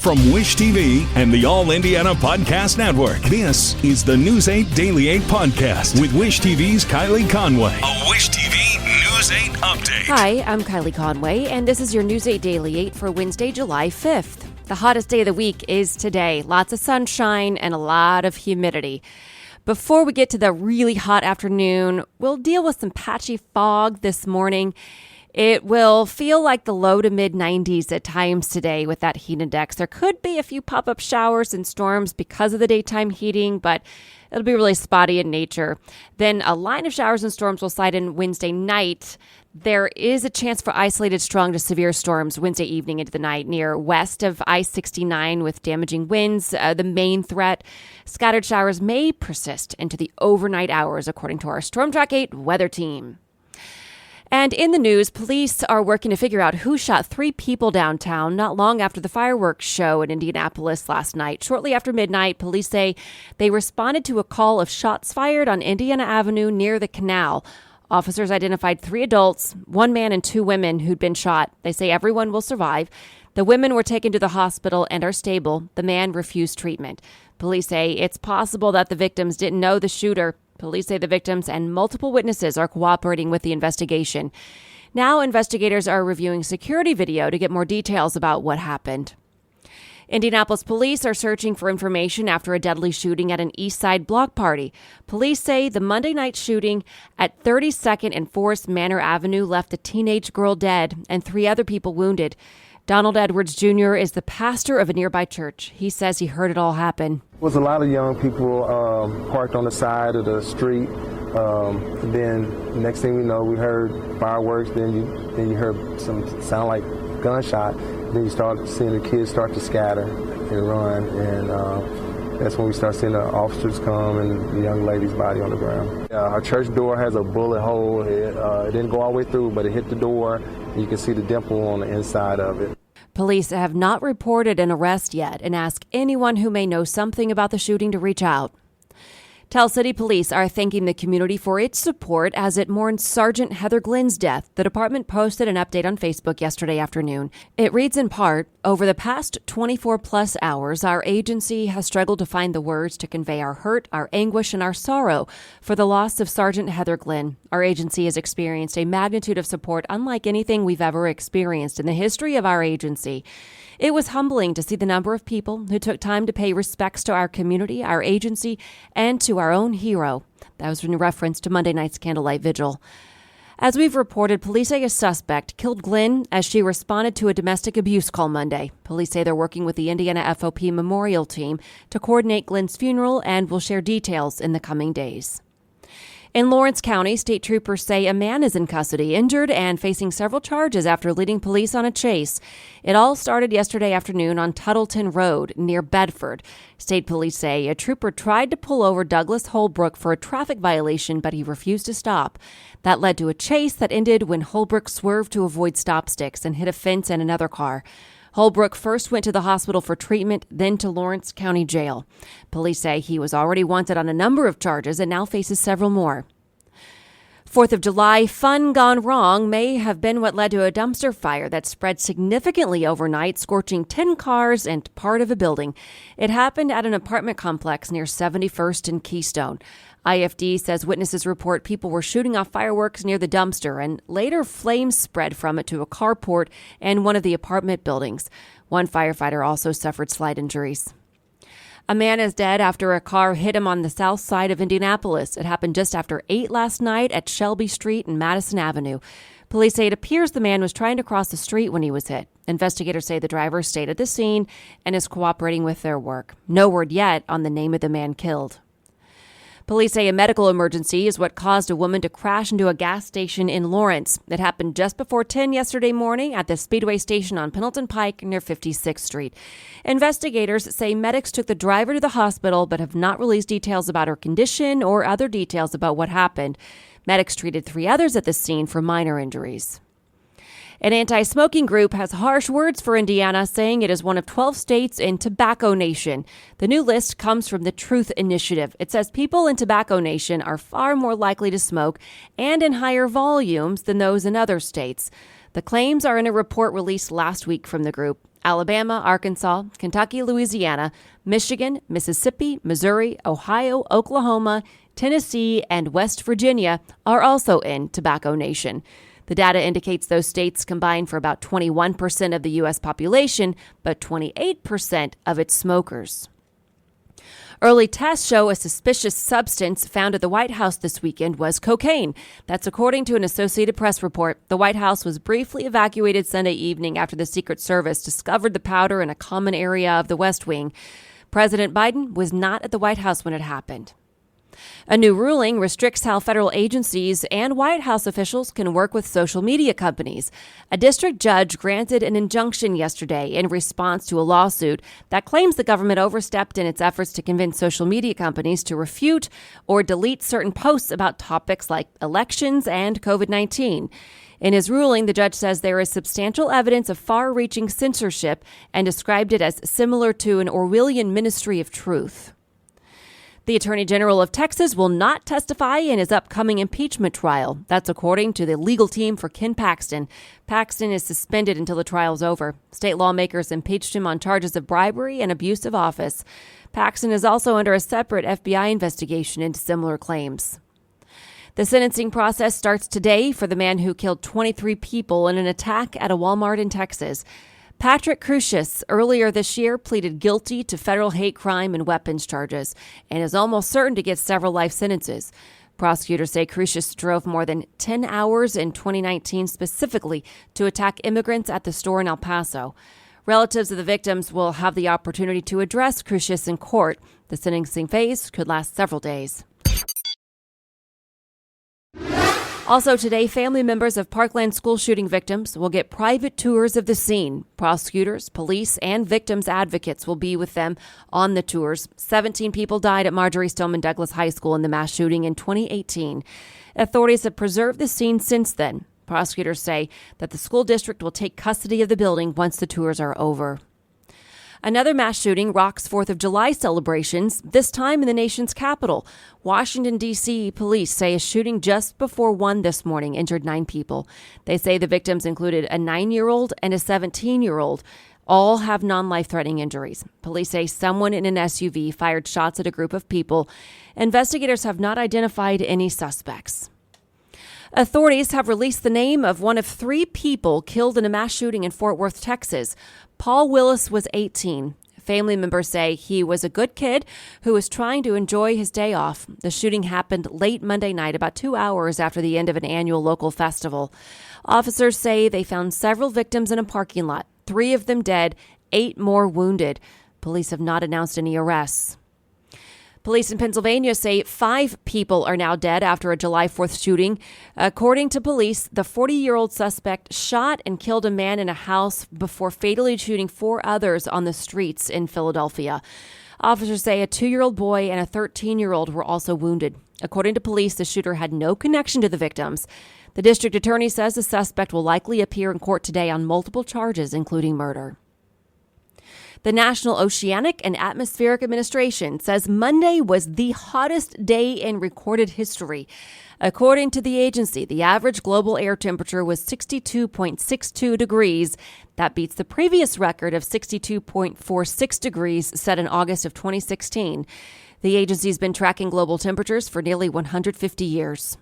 From Wish TV and the All Indiana Podcast Network, this is the News 8 Daily 8 Podcast with Wish TV's Kylie Conway. A Wish TV News 8 update. Hi, I'm Kylie Conway, and this is your News 8 Daily 8 for Wednesday, July 5th. The hottest day of the week is today. Lots of sunshine and a lot of humidity. Before we get to the really hot afternoon, we'll deal with some patchy fog this morning. It will feel like the low to mid 90s at times today with that heat index. There could be a few pop-up showers and storms because of the daytime heating, but it'll be really spotty in nature. Then a line of showers and storms will slide in Wednesday night. There is a chance for isolated strong to severe storms Wednesday evening into the night near west of I-69 with damaging winds. The main threat, scattered showers may persist into the overnight hours, according to our Storm Track 8 weather team. And in the news, police are working to figure out who shot 3 people downtown not long after the fireworks show in Indianapolis last night. Shortly after midnight, police say they responded to a call of shots fired on Indiana Avenue near the canal. Officers identified 3 adults, 1 man and 2 women who'd been shot. They say everyone will survive. The women were taken to the hospital and are stable. The man refused treatment. Police say it's possible that the victims didn't know the shooter. Police say the victims and multiple witnesses are cooperating with the investigation. Now investigators are reviewing security video to get more details about what happened. Indianapolis police are searching for information after a deadly shooting at an East Side block party. Police say the Monday night shooting at 32nd and Forest Manor Avenue left a teenage girl dead and 3 other people wounded. Donald Edwards Jr. is the pastor of a nearby church. He says he heard it all happen. There was a lot of young people parked on the side of the street. Then next thing we know, we heard fireworks. Then you heard some sound like gunshot. Then you start seeing the kids start to scatter and run. And that's when we start seeing the officers come and the young lady's body on the ground. Our church door has a bullet hole. It didn't go all the way through, but it hit the door. You can see the dimple on the inside of it. Police have not reported an arrest yet and ask anyone who may know something about the shooting to reach out. Tell City Police are thanking the community for its support as it mourns Sergeant Heather Glynn's death. The department posted an update on Facebook yesterday afternoon. It reads in part, over the past 24-plus hours, our agency has struggled to find the words to convey our hurt, our anguish, and our sorrow for the loss of Sergeant Heather Glynn. Our agency has experienced a magnitude of support unlike anything we've ever experienced in the history of our agency. It was humbling to see the number of people who took time to pay respects to our community, our agency, and to our own hero. That was in reference to Monday night's candlelight vigil. As we've reported, police say a suspect killed Glynn as she responded to a domestic abuse call Monday. Police say they're working with the Indiana FOP Memorial Team to coordinate Glynn's funeral and will share details in the coming days. In Lawrence County, state troopers say a man is in custody, injured and facing several charges after leading police on a chase. It all started yesterday afternoon on Tuttleton Road near Bedford. State police say a trooper tried to pull over Douglas Holbrook for a traffic violation, but he refused to stop. That led to a chase that ended when Holbrook swerved to avoid stop sticks and hit a fence and another car. Holbrook first went to the hospital for treatment, then to Lawrence County Jail. Police say he was already wanted on a number of charges and now faces several more. 4th of July fun gone wrong may have been what led to a dumpster fire that spread significantly overnight, scorching 10 cars and part of a building. It happened at an apartment complex near 71st and Keystone. IFD says witnesses report people were shooting off fireworks near the dumpster, and later flames spread from it to a carport and one of the apartment buildings. One firefighter also suffered slight injuries. A man is dead after a car hit him on the south side of Indianapolis. It happened just after 8 last night at Shelby Street and Madison Avenue. Police say it appears the man was trying to cross the street when he was hit. Investigators say the driver stayed at the scene and is cooperating with their work. No word yet on the name of the man killed. Police say a medical emergency is what caused a woman to crash into a gas station in Lawrence. It happened just before 10 yesterday morning at the Speedway station on Pendleton Pike near 56th Street. Investigators say medics took the driver to the hospital but have not released details about her condition or other details about what happened. Medics treated 3 others at the scene for minor injuries. An anti-smoking group has harsh words for Indiana, saying it is one of 12 states in Tobacco Nation. The new list comes from the Truth Initiative. It says people in Tobacco Nation are far more likely to smoke and in higher volumes than those in other states. The claims are in a report released last week from the group. Alabama, Arkansas, Kentucky, Louisiana, Michigan, Mississippi, Missouri, Ohio, Oklahoma, Tennessee, and West Virginia are also in Tobacco Nation. The data indicates those states combine for about 21% of the U.S. population, but 28% of its smokers. Early tests show a suspicious substance found at the White House this weekend was cocaine. That's according to an Associated Press report. The White House was briefly evacuated Sunday evening after the Secret Service discovered the powder in a common area of the West Wing. President Biden was not at the White House when it happened. A new ruling restricts how federal agencies and White House officials can work with social media companies. A district judge granted an injunction yesterday in response to a lawsuit that claims the government overstepped in its efforts to convince social media companies to refute or delete certain posts about topics like elections and COVID-19. In his ruling, the judge says there is substantial evidence of far-reaching censorship and described it as similar to an Orwellian ministry of truth. The Attorney General of Texas will not testify in his upcoming impeachment trial. That's according to the legal team for Ken Paxton. Paxton is suspended until the trial's over. State lawmakers impeached him on charges of bribery and abuse of office. Paxton is also under a separate FBI investigation into similar claims. The sentencing process starts today for the man who killed 23 people in an attack at a Walmart in Texas. Patrick Crusius earlier this year pleaded guilty to federal hate crime and weapons charges and is almost certain to get several life sentences. Prosecutors say Crusius drove more than 10 hours in 2019 specifically to attack immigrants at the store in El Paso. Relatives of the victims will have the opportunity to address Crusius in court. The sentencing phase could last several days. Also today, family members of Parkland school shooting victims will get private tours of the scene. Prosecutors, police, and victims' advocates will be with them on the tours. 17 people died at Marjorie Stoneman Douglas High School in the mass shooting in 2018. Authorities have preserved the scene since then. Prosecutors say that the school district will take custody of the building once the tours are over. Another mass shooting rocks 4th of July celebrations, this time in the nation's capital. Washington, D.C. police say a shooting just before 1 this morning injured 9 people. They say the victims included a 9-year-old and a 17-year-old. All have non-life-threatening injuries. Police say someone in an SUV fired shots at a group of people. Investigators have not identified any suspects. Authorities have released the name of one of 3 people killed in a mass shooting in Fort Worth, Texas. Paul Willis was 18. Family members say he was a good kid who was trying to enjoy his day off. The shooting happened late Monday night, about 2 hours after the end of an annual local festival. Officers say they found several victims in a parking lot, 3 of them dead, 8 more wounded. Police have not announced any arrests. Police in Pennsylvania say 5 people are now dead after a July 4th shooting. According to police, the 40-year-old suspect shot and killed a man in a house before fatally shooting 4 others on the streets in Philadelphia. Officers say a 2-year-old boy and a 13-year-old were also wounded. According to police, the shooter had no connection to the victims. The district attorney says the suspect will likely appear in court today on multiple charges, including murder. The National Oceanic and Atmospheric Administration says Monday was the hottest day in recorded history. According to the agency, the average global air temperature was 62.62 degrees. That beats the previous record of 62.46 degrees set in August of 2016. The agency's been tracking global temperatures for nearly 150 years.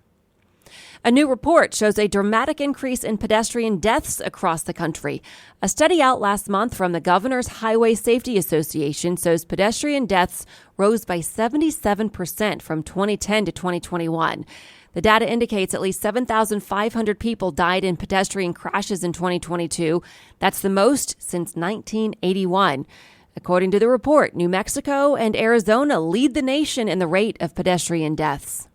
A new report shows a dramatic increase in pedestrian deaths across the country. A study out last month from the Governor's Highway Safety Association shows pedestrian deaths rose by 77% from 2010 to 2021. The data indicates at least 7,500 people died in pedestrian crashes in 2022. That's the most since 1981. According to the report, New Mexico and Arizona lead the nation in the rate of pedestrian deaths.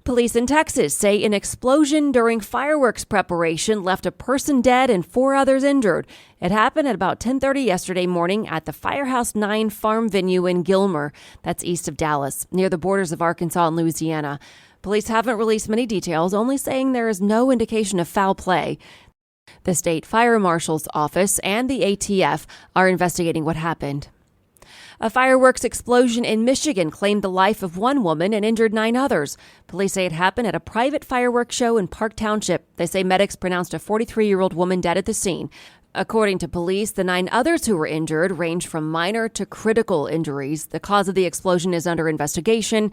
Police in Texas say an explosion during fireworks preparation left a person dead and 4 others injured. It happened at about 10:30 yesterday morning at the Firehouse 9 farm venue in Gilmer. That's east of Dallas, near the borders of Arkansas and Louisiana. Police haven't released many details, only saying there is no indication of foul play. The state fire marshal's office and the ATF are investigating what happened. A fireworks explosion in Michigan claimed the life of 1 woman and injured 9 others. Police say it happened at a private fireworks show in Park Township. They say medics pronounced a 43-year-old woman dead at the scene. According to police, the 9 others who were injured range from minor to critical injuries. The cause of the explosion is under investigation.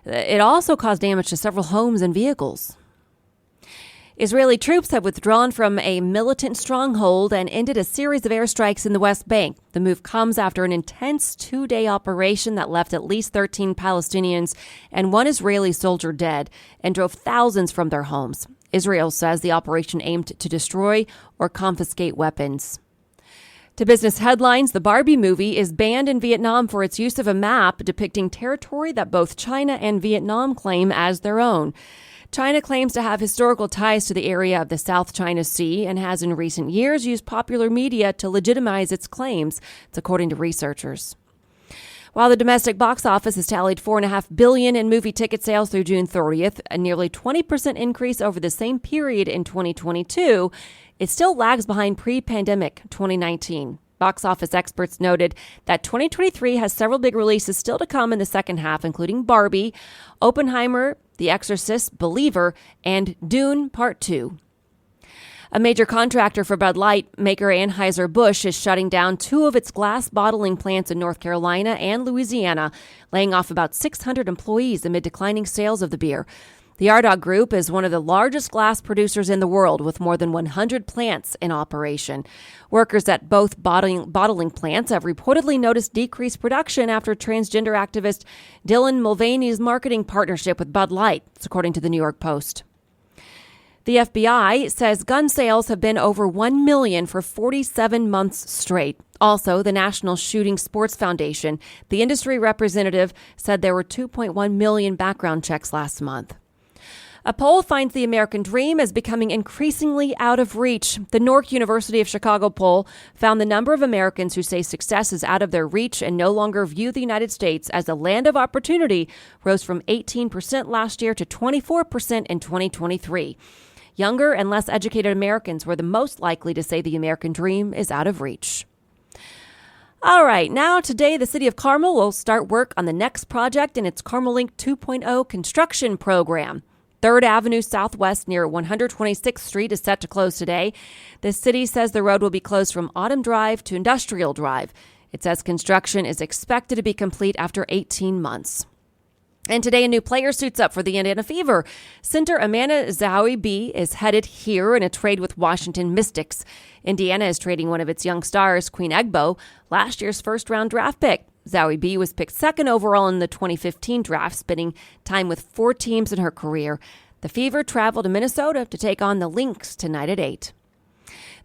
It also caused damage to several homes and vehicles. Israeli troops have withdrawn from a militant stronghold and ended a series of airstrikes in the West Bank. The move comes after an intense 2-day operation that left at least 13 Palestinians and 1 Israeli soldier dead and drove thousands from their homes. Israel says the operation aimed to destroy or confiscate weapons. To business headlines, the Barbie movie is banned in Vietnam for its use of a map depicting territory that both China and Vietnam claim as their own. China claims to have historical ties to the area of the South China Sea and has in recent years used popular media to legitimize its claims, it's according to researchers. While the domestic box office has tallied $4.5 billion in movie ticket sales through June 30th, a nearly 20% increase over the same period in 2022, it still lags behind pre-pandemic 2019. Box office experts noted that 2023 has several big releases still to come in the second half, including Barbie, Oppenheimer, The Exorcist, Believer, and Dune Part 2. A major contractor for Bud Light maker Anheuser-Busch is shutting down 2 of its glass bottling plants in North Carolina and Louisiana, laying off about 600 employees amid declining sales of the beer. The Ardagh Group is one of the largest glass producers in the world, with more than 100 plants in operation. Workers at both bottling plants have reportedly noticed decreased production after transgender activist Dylan Mulvaney's marketing partnership with Bud Light, according to the New York Post. The FBI says gun sales have been over 1 million for 47 months straight. Also, the National Shooting Sports Foundation, the industry representative, said there were 2.1 million background checks last month. A poll finds the American dream as becoming increasingly out of reach. The Newark University of Chicago poll found the number of Americans who say success is out of their reach and no longer view the United States as a land of opportunity rose from 18% last year to 24% in 2023. Younger and less educated Americans were the most likely to say the American dream is out of reach. All right, now today the City of Carmel will start work on the next project in its Carmel Link 2.0 construction program. 3rd Avenue Southwest near 126th Street is set to close today. The city says the road will be closed from Autumn Drive to Industrial Drive. It says construction is expected to be complete after 18 months. And today, a new player suits up for the Indiana Fever. Center Amanda Zahui is headed here in a trade with Washington Mystics. Indiana is trading one of its young stars, Queen Egbo, last year's first-round draft pick. Zahui was picked 2nd overall in the 2015 draft, spending time with 4 teams in her career. The Fever traveled to Minnesota to take on the Lynx tonight at 8.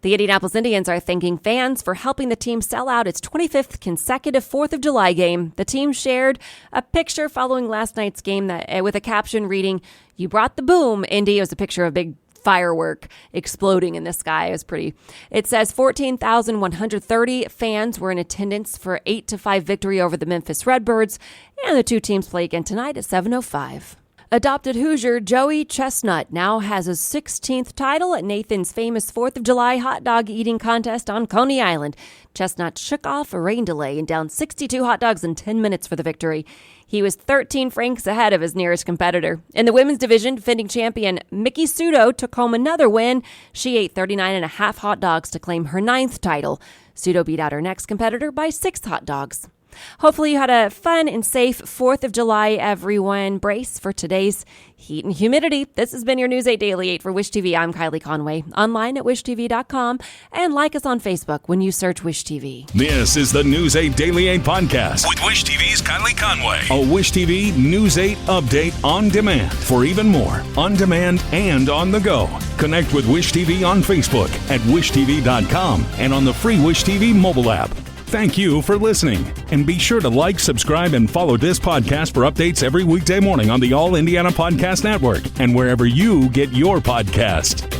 The Indianapolis Indians are thanking fans for helping the team sell out its 25th consecutive 4th of July game. The team shared a picture following last night's game with a caption reading, "You brought the boom, Indy." It was a picture of a big firework exploding in the sky. It was pretty. It says 14,130 fans were in attendance for 8-5 victory over the Memphis Redbirds, and the 2 teams play again tonight at 7:05. Adopted Hoosier Joey Chestnut now has his 16th title at Nathan's famous 4th of July hot dog eating contest on Coney Island. Chestnut shook off a rain delay and downed 62 hot dogs in 10 minutes for the victory. He was 13 francs ahead of his nearest competitor. In the women's division, defending champion Mickey Sudo took home another win. She ate 39.5 hot dogs to claim her 9th title. Sudo beat out her next competitor by 6 hot dogs. Hopefully you had a fun and safe 4th of July, everyone. Brace for today's heat and humidity. This has been your News 8 Daily 8 for Wish TV. I'm Kylie Conway. Online at wishtv.com and like us on Facebook when you search Wish TV. This is the News 8 Daily 8 podcast with Wish TV's Kylie Conway. A Wish TV News 8 update on demand for even more on demand and on the go. Connect with Wish TV on Facebook at wishtv.com and on the free Wish TV mobile app. Thank you for listening, and be sure to like, subscribe, and follow this podcast for updates every weekday morning on the All Indiana Podcast Network and wherever you get your podcast.